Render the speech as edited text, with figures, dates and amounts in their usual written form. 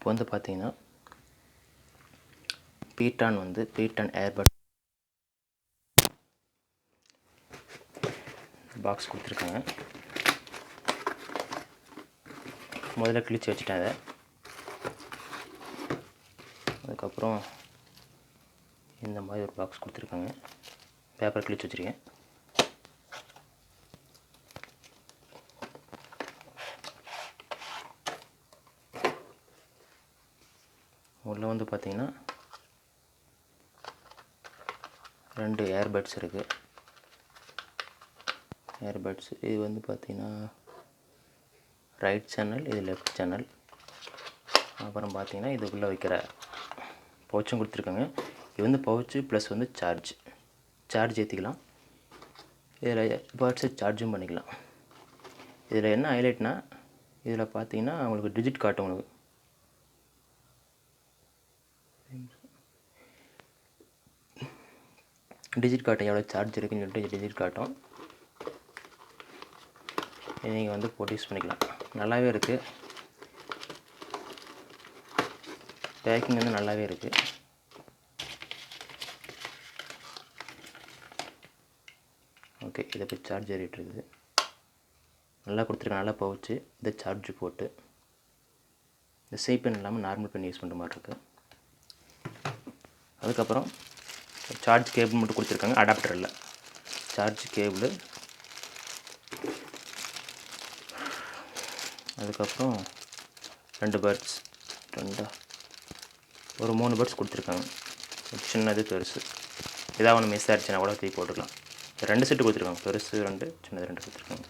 இப்போ வந்து பார்த்தீங்கன்னா Ptron ஏர்பட் பாக்ஸ் கொடுத்துருக்காங்க. முதல்ல கிழிச்சு வச்சுட்டேன் அதை. அதுக்கப்புறம் இந்த மாதிரி ஒரு பாக்ஸ் கொடுத்துருக்காங்க. பேப்பர் கிழிச்சு வச்சுருக்கேன். உள்ளே வந்து பார்த்திங்கன்னா 2 ஏர்பட்ஸ் இருக்குது. ஏர்பட்ஸ் இது வந்து பார்த்திங்கன்னா ரைட் சேனல், இது லெஃப்ட் சேனல். அப்புறம் பார்த்திங்கன்னா இதுக்குள்ளே வைக்கிற பவுச்சும் கொடுத்துருக்காங்க. இது வந்து பவுச்சு ப்ளஸ் வந்து சார்ஜ் ஏற்றிக்கலாம். இதில் பட்ஸை சார்ஜும் பண்ணிக்கலாம். இதில் என்ன ஹைலைட்னா, இதில் பார்த்திங்கன்னா உங்களுக்கு டிஜிட் காட்டும். உங்களுக்கு டிஜிட் காட்டும், எவ்வளோ சார்ஜ் இருக்குதுன்னு சொல்லிட்டு டிஜிட் காட்டும். இது நீங்கள் வந்து போட்டு யூஸ் பண்ணிக்கலாம். நல்லாவே இருக்குது. பேக்கிங் வந்து நல்லாவே இருக்குது. ஓகே, இதை போய் சார்ஜ் ஏறிட்டு இருக்குது. நல்லா கொடுத்துருக்காங்க. நல்லா பவுச்சு. இதை சார்ஜ் போட்டு இந்த சேப் பென் இல்லாமல் நார்மல் பென் யூஸ் பண்ணுற மாதிரி இருக்குது. அதுக்கப்புறம் சார்ஜ் கேபிள் மட்டும் கொடுத்துருக்காங்க. அடாப்டர் இல்லை, சார்ஜ் கேபிள். அதுக்கப்புறம் 2 பட்ஸ், ஒரு 3 பட்ஸ் கொடுத்துருக்காங்க. சின்னது பெருசு. ஏதாவது ஒன்று மிஸ் ஆகிடுச்சுன்னா கூட தூக்கி போட்டுக்கலாம். 2 செட்டு கொடுத்துருக்காங்க. பெருசு 2, சின்னது 2 கொடுத்துருக்காங்க.